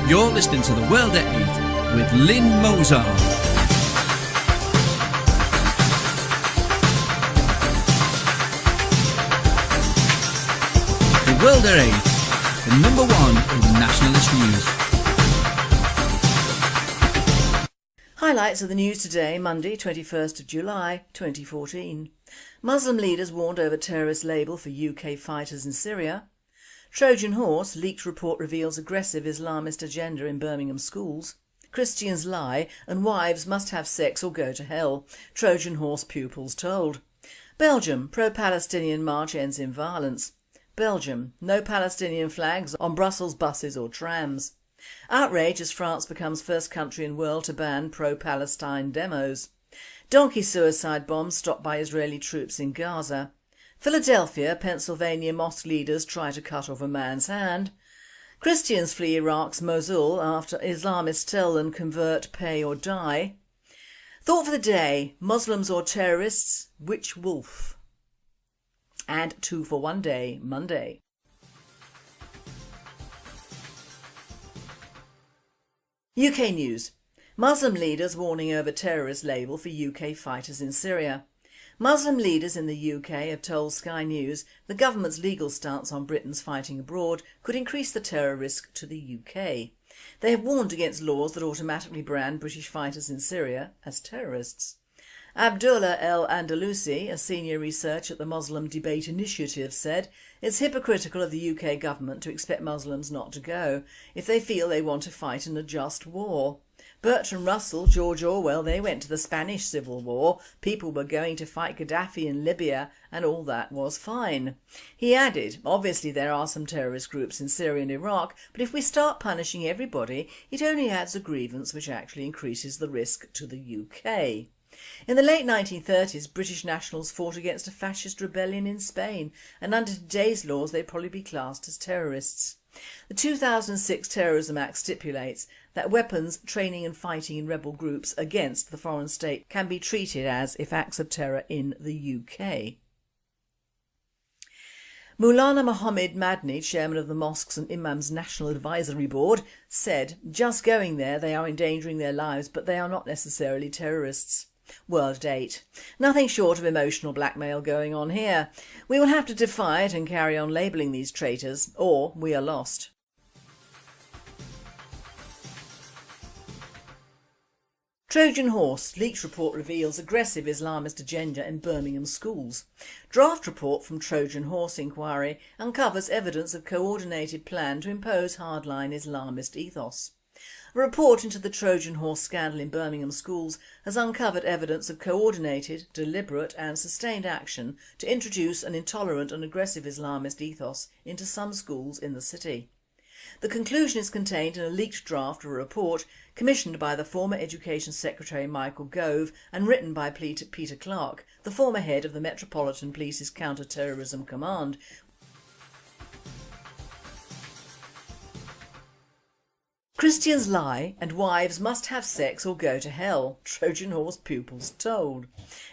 You're listening to The World at 8 with Lynn Mozart. The World at 8, the number one in nationalist news. Highlights of the news today, Monday 21st of July 2014. Muslim leaders warned over terrorist label for UK fighters in Syria. Trojan horse, leaked report reveals aggressive Islamist agenda in Birmingham schools. Christians lie and wives must have sex or go to hell, Trojan horse pupils told. Belgium, pro-Palestinian march ends in violence. Belgium, no Palestinian flags on Brussels buses or trams. Outrage as France becomes first country in world to ban pro-Palestine demos. Donkey suicide bombs stopped by Israeli troops in Gaza. Philadelphia, Pennsylvania mosque leaders try to cut off a man's hand. Christians flee Iraq's Mosul after Islamists tell them convert, pay or die. Thought for the day, Muslims or terrorists, which wolf? And 2 for 1 day, Monday. UK news. Muslim leaders warning over terrorist label for UK fighters in Syria. Muslim leaders in the UK have told Sky News the government's legal stance on Britain's fighting abroad could increase the terror risk to the UK. They have warned against laws that automatically brand British fighters in Syria as terrorists. Abdullah El Andalusi, a senior researcher at the Muslim Debate Initiative, said it's hypocritical of the UK government to expect Muslims not to go if they feel they want to fight in a just war. Bertrand Russell, George Orwell, they went to the Spanish Civil War, people were going to fight Gaddafi in Libya and all that was fine. He added, obviously there are some terrorist groups in Syria and Iraq, but if we start punishing everybody, it only adds a grievance which actually increases the risk to the UK. In the late 1930s, British nationals fought against a fascist rebellion in Spain, and under today's laws they'd probably be classed as terrorists. The 2006 Terrorism Act stipulates that weapons, training and fighting in rebel groups against the foreign state can be treated as if acts of terror in the UK. Maulana Mohammed Madni, chairman of the Mosques and Imams National Advisory Board, said just going there they are endangering their lives but they are not necessarily terrorists. World at 8. Nothing short of emotional blackmail going on here. We will have to defy it and carry on labelling these traitors, or we are lost. Trojan horse, leaked report reveals aggressive Islamist agenda in Birmingham schools. Draft report from Trojan horse inquiry uncovers evidence of coordinated plan to impose hardline Islamist ethos. A report into the Trojan horse scandal in Birmingham schools has uncovered evidence of coordinated, deliberate and sustained action to introduce an intolerant and aggressive Islamist ethos into some schools in the city. The conclusion is contained in a leaked draft of a report commissioned by the former Education Secretary Michael Gove and written by Peter Clark, the former head of the Metropolitan Police's Counter-Terrorism Command. Christians lie and wives must have sex or go to hell, Trojan horse pupils told.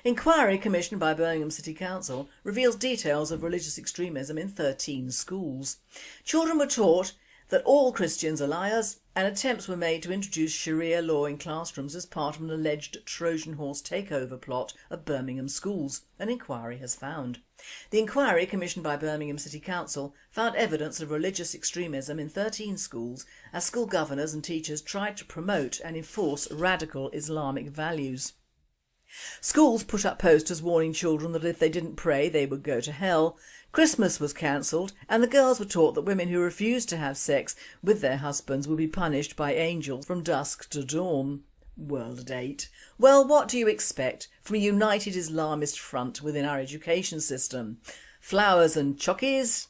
Inquiry commissioned by Birmingham City Council reveals details of religious extremism in 13 schools. Children were taught that all Christians are liars and attempts were made to introduce Sharia law in classrooms as part of an alleged Trojan horse takeover plot of Birmingham schools, an inquiry has found. The inquiry, commissioned by Birmingham City Council, found evidence of religious extremism in 13 schools as school governors and teachers tried to promote and enforce radical Islamic values. Schools put up posters warning children that if they didn't pray they would go to hell. Christmas was cancelled and the girls were taught that women who refused to have sex with their husbands would be punished by angels from dusk to dawn. World at 8. Well, what do you expect from a united Islamist front within our education system? Flowers and chockies?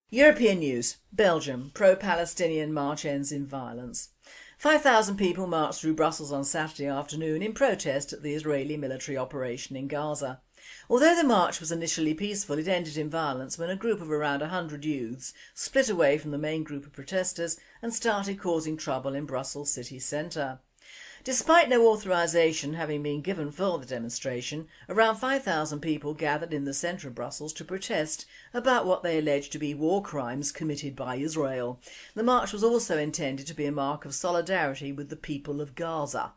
European news. Belgium. Pro-Palestinian march ends in violence. 5,000 people marched through Brussels on Saturday afternoon in protest at the Israeli military operation in Gaza. Although the march was initially peaceful, it ended in violence when a group of around 100 youths split away from the main group of protesters and started causing trouble in Brussels city centre. Despite no authorisation having been given for the demonstration, around 5,000 people gathered in the centre of Brussels to protest about what they alleged to be war crimes committed by Israel. The march was also intended to be a mark of solidarity with the people of Gaza.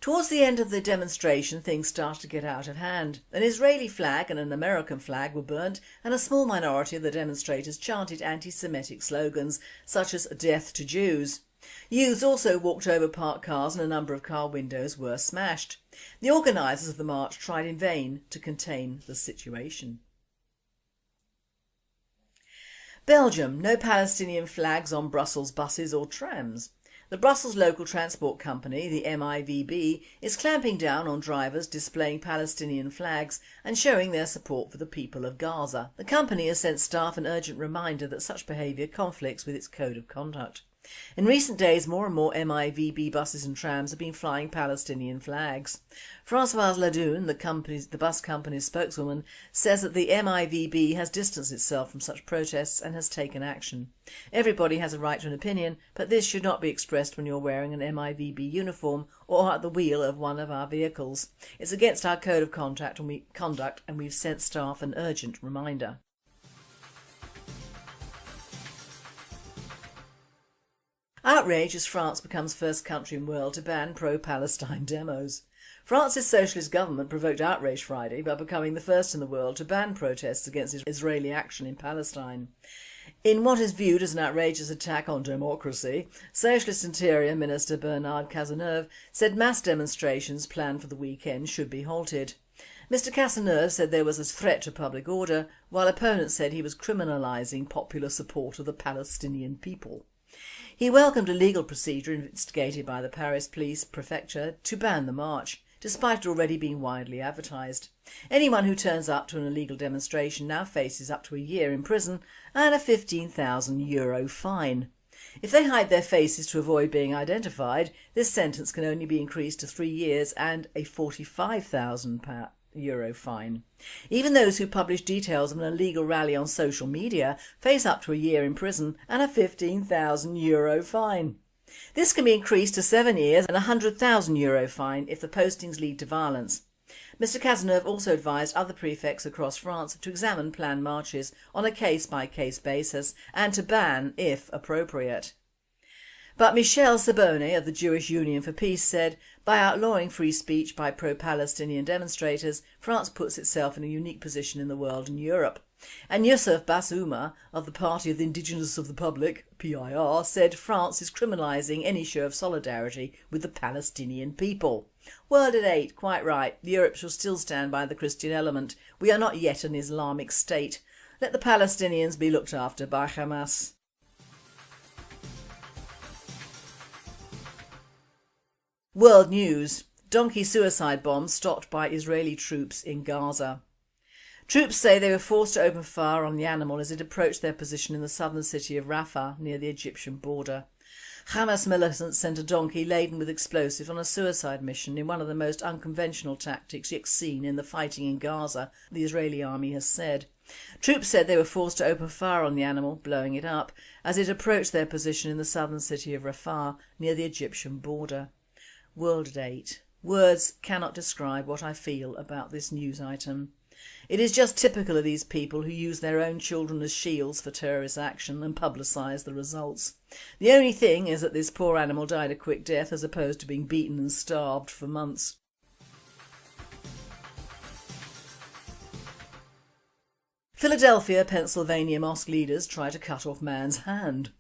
Towards the end of the demonstration, things started to get out of hand. An Israeli flag and an American flag were burnt, and a small minority of the demonstrators chanted anti-Semitic slogans such as "Death to Jews." Youths also walked over parked cars and a number of car windows were smashed. The organisers of the march tried in vain to contain the situation. Belgium: no Palestinian flags on Brussels buses or trams. The Brussels local transport company, the MIVB, is clamping down on drivers displaying Palestinian flags and showing their support for the people of Gaza. The company has sent staff an urgent reminder that such behaviour conflicts with its code of conduct. In recent days, more and more MIVB buses and trams have been flying Palestinian flags. Françoise Ladoun, the bus company's spokeswoman, says that the MIVB has distanced itself from such protests and has taken action. Everybody has a right to an opinion, but this should not be expressed when you're wearing an MIVB uniform or at the wheel of one of our vehicles. It's against our code of conduct and we've sent staff an urgent reminder. Outrage as France becomes first country in the world to ban pro-Palestine demos. France's socialist government provoked outrage Friday by becoming the first in the world to ban protests against Israeli action in Palestine. In what is viewed as an outrageous attack on democracy, Socialist Interior Minister Bernard Cazeneuve said mass demonstrations planned for the weekend should be halted. Mr Cazeneuve said there was a threat to public order, while opponents said he was criminalising popular support of the Palestinian people. He welcomed a legal procedure instigated by the Paris Police Prefecture to ban the march, despite it already being widely advertised. Anyone who turns up to an illegal demonstration now faces up to a year in prison and a €15,000 fine. If they hide their faces to avoid being identified, this sentence can only be increased to 3 years and a €45,000 fine. Even those who publish details of an illegal rally on social media face up to a year in prison and a €15,000 fine. This can be increased to 7 years and a €100,000 fine if the postings lead to violence. Mr Cazeneuve also advised other prefects across France to examine planned marches on a case-by-case basis and to ban if appropriate. But Michel Sabone of the Jewish Union for Peace said, by outlawing free speech by pro-Palestinian demonstrators, France puts itself in a unique position in the world and Europe. And Youssef Bassouma of the Party of the Indigenous of the Public, PIR, said France is criminalising any show of solidarity with the Palestinian people. World at 8, quite right, Europe shall still stand by the Christian element. We are not yet an Islamic state. Let the Palestinians be looked after by Hamas. World news: donkey suicide bombs stopped by Israeli troops in Gaza. Troops say they were forced to open fire on the animal as it approached their position in the southern city of Rafah near the Egyptian border. Hamas militants sent a donkey laden with explosives on a suicide mission in one of the most unconventional tactics yet seen in the fighting in Gaza, the Israeli army has said. Troops said they were forced to open fire on the animal, blowing it up, as it approached their position in the southern city of Rafah near the Egyptian border. World at 8. Words cannot describe what I feel about this news item. It is just typical of these people who use their own children as shields for terrorist action and publicise the results. The only thing is that this poor animal died a quick death as opposed to being beaten and starved for months. Philadelphia, Pennsylvania mosque leaders try to cut off man's hand.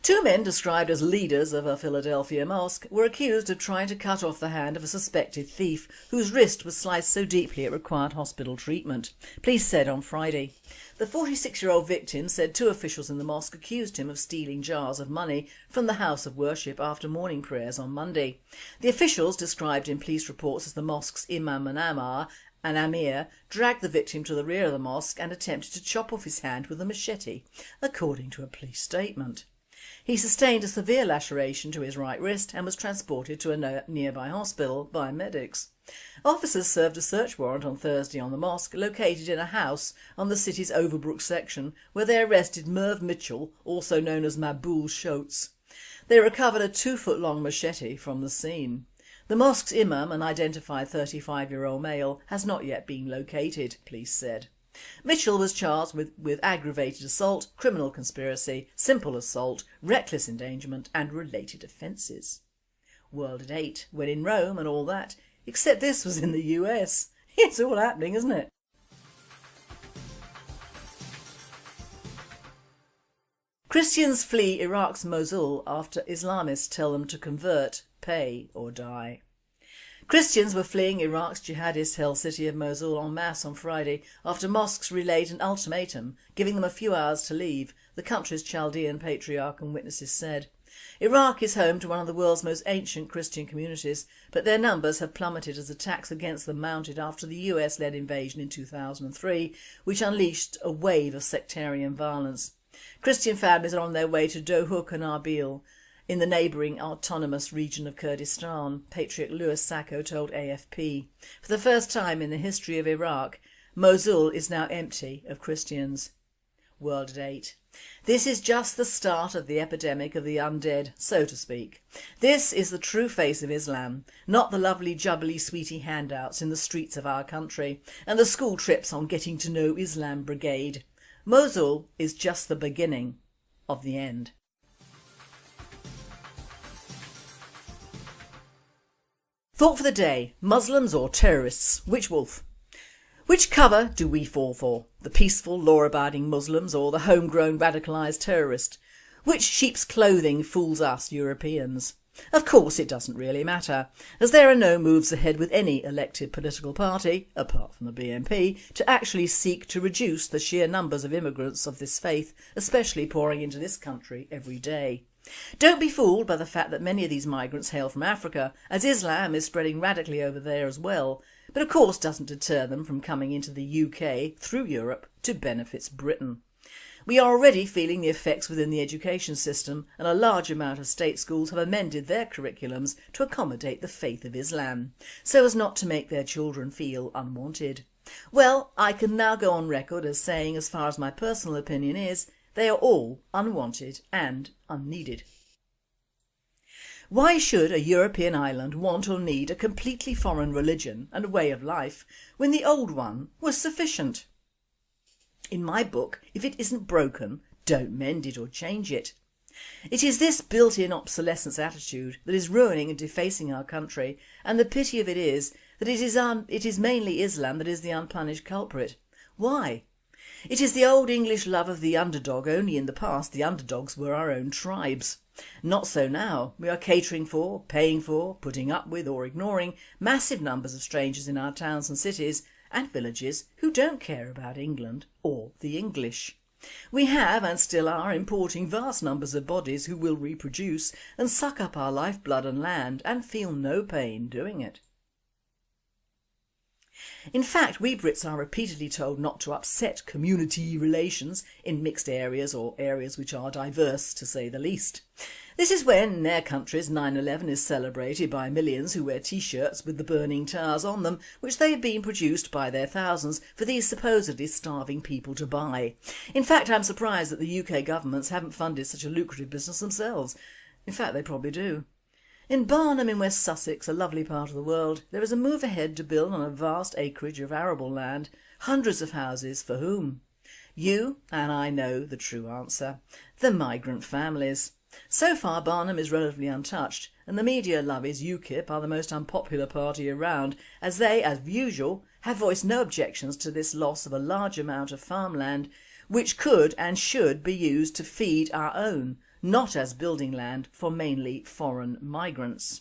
2 men described as leaders of a Philadelphia mosque were accused of trying to cut off the hand of a suspected thief whose wrist was sliced so deeply it required hospital treatment, police said on Friday. The 46-year-old victim said 2 officials in the mosque accused him of stealing jars of money from the house of worship after morning prayers on Monday. The officials, described in police reports as the mosque's Imam and Amir, dragged the victim to the rear of the mosque and attempted to chop off his hand with a machete, according to a police statement. He sustained a severe laceration to his right wrist and was transported to a nearby hospital by medics. Officers served a search warrant on Thursday on the mosque, located in a house on the city's Overbrook section, where they arrested Merv Mitchell, also known as Mabul Schultz. They recovered a 2-foot-long machete from the scene. The mosque's imam, an identified 35-year-old male, has not yet been located, police said. Mitchell was charged with aggravated assault, criminal conspiracy, simple assault, reckless endangerment and related offences. World at 8, when in Rome and all that, except this was in the US. It's all happening, isn't it? Christians flee Iraq's Mosul after Islamists tell them to convert, pay or die. Christians were fleeing Iraq's jihadist-held city of Mosul en masse on Friday after mosques relayed an ultimatum, giving them a few hours to leave, the country's Chaldean patriarch and witnesses said. Iraq is home to one of the world's most ancient Christian communities, but their numbers have plummeted as attacks against them mounted after the US-led invasion in 2003, which unleashed a wave of sectarian violence. Christian families are on their way to Dohuk and Arbil in the neighbouring autonomous region of Kurdistan, Patriarch Louis Sacco told AFP. For the first time in the history of Iraq, Mosul is now empty of Christians. World at 8. This is just the start of the epidemic of the undead, so to speak. This is the true face of Islam, not the lovely jubbly sweetie handouts in the streets of our country and the school trips on Getting to Know Islam Brigade. Mosul is just the beginning of the end. Thought for the day: Muslims or terrorists? Which wolf? Which cover do we fall for? The peaceful, law-abiding Muslims or the homegrown radicalised terrorist? Which sheep's clothing fools us Europeans? Of course it doesn't really matter, as there are no moves ahead with any elected political party, apart from the BNP, to actually seek to reduce the sheer numbers of immigrants of this faith, especially pouring into this country every day. Don't be fooled by the fact that many of these migrants hail from Africa, as Islam is spreading radically over there as well, but of course doesn't deter them from coming into the UK through Europe to benefit Britain. We are already feeling the effects within the education system, and a large amount of state schools have amended their curriculums to accommodate the faith of Islam, so as not to make their children feel unwanted. Well, I can now go on record as saying, as far as my personal opinion is, they are all unwanted and unneeded. Why should a European island want or need a completely foreign religion and way of life when the old one was sufficient? In my book, if it isn't broken, don't mend it or change it. It is this built-in obsolescence attitude that is ruining and defacing our country, and the pity of it is that it is mainly Islam that is the unpunished culprit. Why? It is the old English love of the underdog, only in the past the underdogs were our own tribes. Not so now. We are catering for, paying for, putting up with or ignoring massive numbers of strangers in our towns and cities and villages who don't care about England or the English. We have and still are importing vast numbers of bodies who will reproduce and suck up our lifeblood and land and feel no pain doing it. In fact, we Brits are repeatedly told not to upset community relations in mixed areas or areas which are diverse, to say the least. This is when, in their countries, 9/11 is celebrated by millions who wear t-shirts with the burning towers on them, which they have been produced by their thousands for these supposedly starving people to buy. In fact, I'm surprised that the UK governments haven't funded such a lucrative business themselves. In fact, they probably do. In Barnham in West Sussex, a lovely part of the world, there is a move ahead to build on a vast acreage of arable land hundreds of houses for whom? You and I know the true answer: the migrant families. So far Barnham is relatively untouched, and the media lovies UKIP are the most unpopular party around, as they, as usual, have voiced no objections to this loss of a large amount of farmland which could and should be used to feed our own, not as building land for mainly foreign migrants.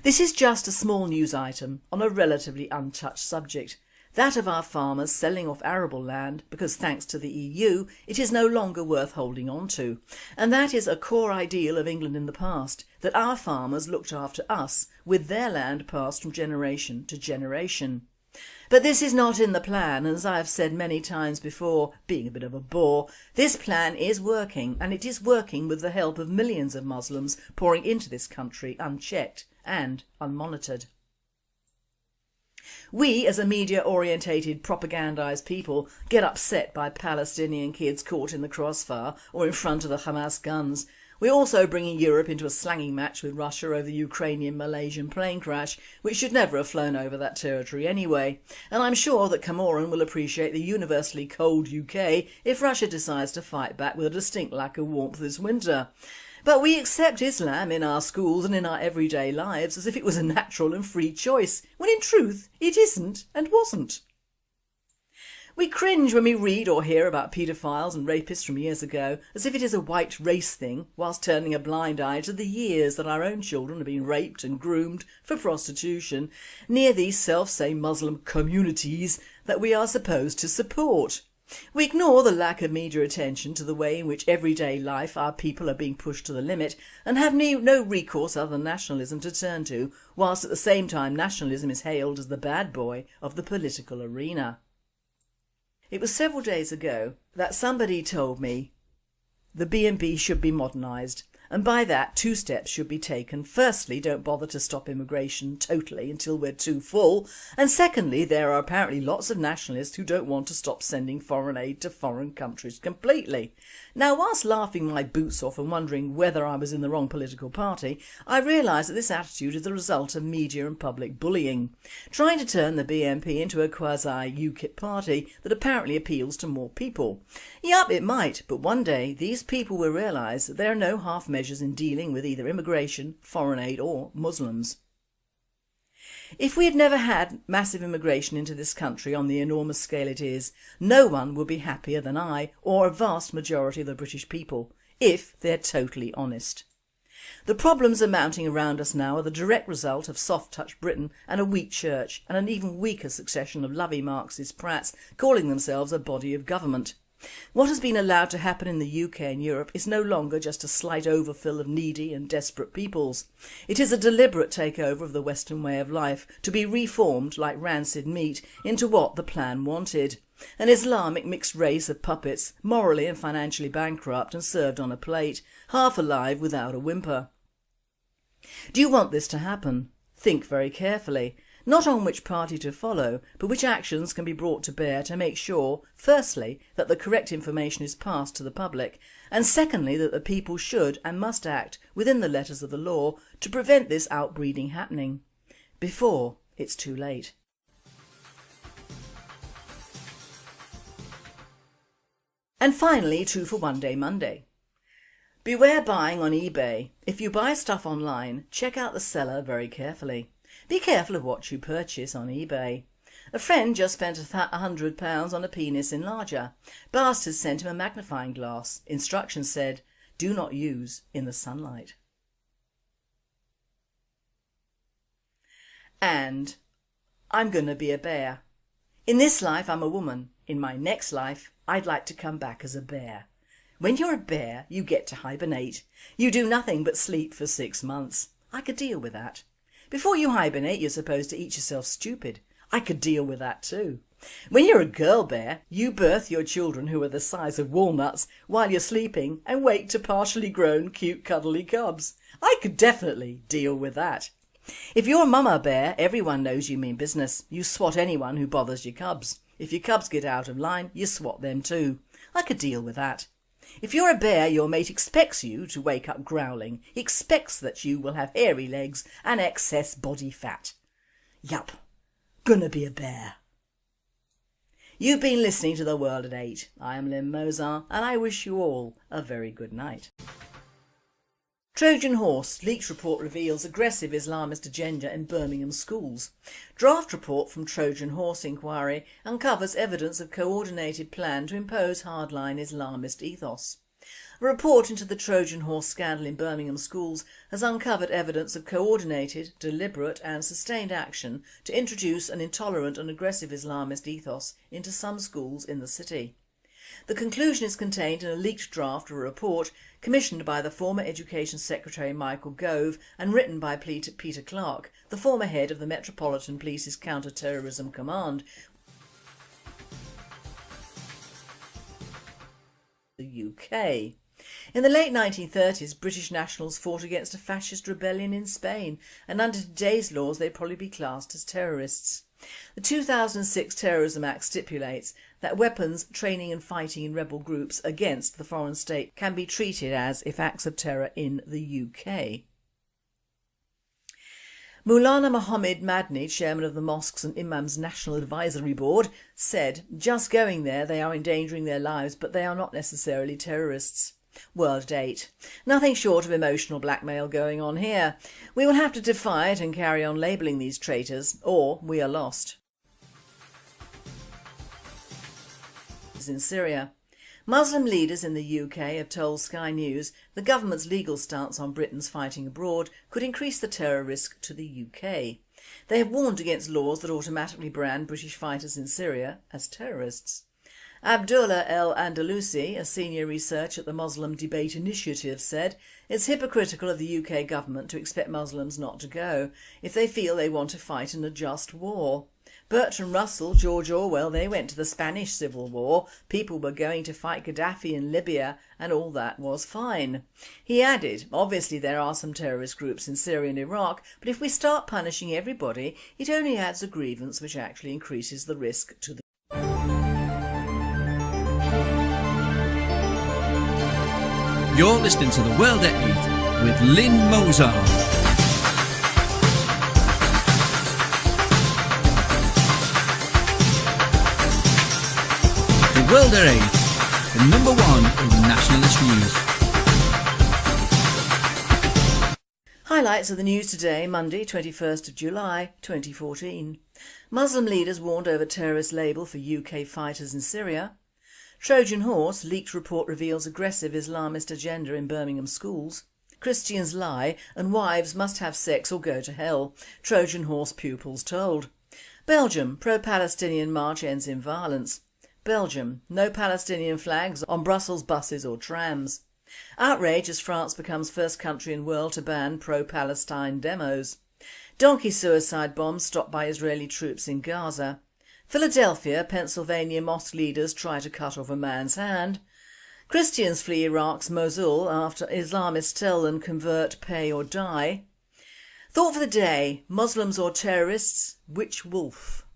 This is just a small news item on a relatively untouched subject, that of our farmers selling off arable land because, thanks to the EU, it is no longer worth holding on to. And that is a core ideal of England in the past, that our farmers looked after us with their land passed from generation to generation. But this is not in the plan, and as I have said many times before, being a bit of a bore, this plan is working, and it is working with the help of millions of Muslims pouring into this country unchecked and unmonitored. We, as a media-orientated, propagandised people, get upset by Palestinian kids caught in the crossfire or in front of the Hamas guns. We're also bringing Europe into a slanging match with Russia over the Ukrainian-Malaysian plane crash, which should never have flown over that territory anyway. And I'm sure that Cameron will appreciate the universally cold UK if Russia decides to fight back with a distinct lack of warmth this winter. But we accept Islam in our schools and in our everyday lives as if it was a natural and free choice, when in truth it isn't and wasn't. We cringe when we read or hear about paedophiles and rapists from years ago as if it is a white race thing, whilst turning a blind eye to the years that our own children have been raped and groomed for prostitution near these self-same Muslim communities that we are supposed to support. We ignore the lack of media attention to the way in which everyday life our people are being pushed to the limit and have no recourse other than nationalism to turn to, whilst at the same time nationalism is hailed as the bad boy of the political arena. It was several days ago that somebody told me the BNP should be modernised, and by that 2 steps should be taken. Firstly, don't bother to stop immigration totally until we're too full, and secondly, there are apparently lots of nationalists who don't want to stop sending foreign aid to foreign countries completely. Now, whilst laughing my boots off and wondering whether I was in the wrong political party, I realised that this attitude is the result of media and public bullying, trying to turn the BNP into a quasi-UKIP party that apparently appeals to more people. Yup, it might, but one day these people will realise that there are no half measures in dealing with either immigration, foreign aid or Muslims. If we had never had massive immigration into this country on the enormous scale it is, no one would be happier than I or a vast majority of the British people, if they're totally honest. The problems are mounting around us now are the direct result of soft-touch Britain and a weak church and an even weaker succession of lovey Marxist prats calling themselves a body of government. What has been allowed to happen in the UK and Europe is no longer just a slight overfill of needy and desperate peoples. It is a deliberate takeover of the Western way of life to be reformed like rancid meat into what the plan wanted. An Islamic mixed race of puppets, morally and financially bankrupt and served on a plate, half alive without a whimper. Do you want this to happen? Think very carefully. Not on which party to follow, but which actions can be brought to bear to make sure, firstly, that the correct information is passed to the public, and secondly, that the people should and must act within the letters of the law to prevent this outbreeding happening, before it's too late. And finally, 2 for 1 Day Monday. Beware buying on eBay. If you buy stuff online, check out the seller very carefully. Be careful of what you purchase on eBay. A friend just spent £100 on a penis enlarger. Bastards sent him a magnifying glass. Instructions said, do not use in the sunlight. And I'm gonna be a bear. In this life I'm a woman. In my next life I'd like to come back as a bear. When you're a bear you get to hibernate. You do nothing but sleep for 6 months. I could deal with that. Before you hibernate you're supposed to eat yourself stupid. I could deal with that too. When you're a girl bear, you birth your children who are the size of walnuts while you're sleeping and wake to partially grown cute cuddly cubs. I could definitely deal with that. If you're a mama bear, everyone knows you mean business. You swat anyone who bothers your cubs. If your cubs get out of line, you swat them too. I could deal with that. If you're a bear, your mate expects you to wake up growling. He expects that you will have hairy legs and excess body fat. Yup, gonna be a bear. You've been listening to The World at 8. I am Lynn Mozart and I wish you all a very good night. Trojan Horse. Leaked report reveals aggressive Islamist agenda in Birmingham schools. Draft report from Trojan Horse inquiry uncovers evidence of coordinated plan to impose hardline Islamist ethos. A report into the Trojan Horse scandal in Birmingham schools has uncovered evidence of coordinated, deliberate and sustained action to introduce an intolerant and aggressive Islamist ethos into some schools in the city. The conclusion is contained in a leaked draft of a report commissioned by the former Education Secretary Michael Gove and written by Peter Clark, the former head of the Metropolitan Police's Counter-Terrorism Command, the UK. In the late 1930s, British nationals fought against a fascist rebellion in Spain, and under today's laws they'd probably be classed as terrorists. The 2006 Terrorism Act stipulates that weapons, training and fighting in rebel groups against the foreign state can be treated as if acts of terror in the UK. Maulana Mohammed Madni, chairman of the Mosques and Imams National Advisory Board, said, "Just going there they are endangering their lives, but they are not necessarily terrorists." World at 8. Nothing short of emotional blackmail going on here. We will have to defy it and carry on labelling these traitors, or we are lost. In Syria. Muslim leaders in the UK have told Sky News the government's legal stance on Britain's fighting abroad could increase the terror risk to the UK. They have warned against laws that automatically brand British fighters in Syria as terrorists. Abdullah El Andalusi, a senior researcher at the Muslim Debate Initiative, said it's hypocritical of the UK government to expect Muslims not to go if they feel they want to fight in a just war. Bertrand Russell, George Orwell, they went to the Spanish Civil War, people were going to fight Gaddafi in Libya and all that was fine. He added, obviously there are some terrorist groups in Syria and Iraq, but if we start punishing everybody, it only adds a grievance which actually increases the risk to the You're listening to The World at 8 with Lynn Mozart. The World at 8, the number one in nationalist news. Highlights of the news today, Monday 21st of July 2014. Muslim leaders warned over terrorist label for UK fighters in Syria. Trojan Horse, leaked report reveals aggressive Islamist agenda in Birmingham schools. Christians lie and wives must have sex or go to hell, Trojan Horse pupils told. Belgium, pro-Palestinian march ends in violence. Belgium, no Palestinian flags on Brussels buses or trams. Outrage as France becomes first country in world to ban pro-Palestine demos. Donkey suicide bombs stopped by Israeli troops in Gaza. Philadelphia, Pennsylvania mosque leaders try to cut off a man's hand. Christians flee Iraq's Mosul after Islamists tell them convert, pay or die. Thought for the day, Muslims or terrorists, which wolf?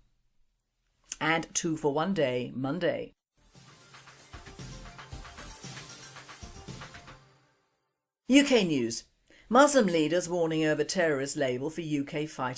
And 2 for 1 day, Monday. UK news. Muslim leaders warning over terrorist label for UK fighters.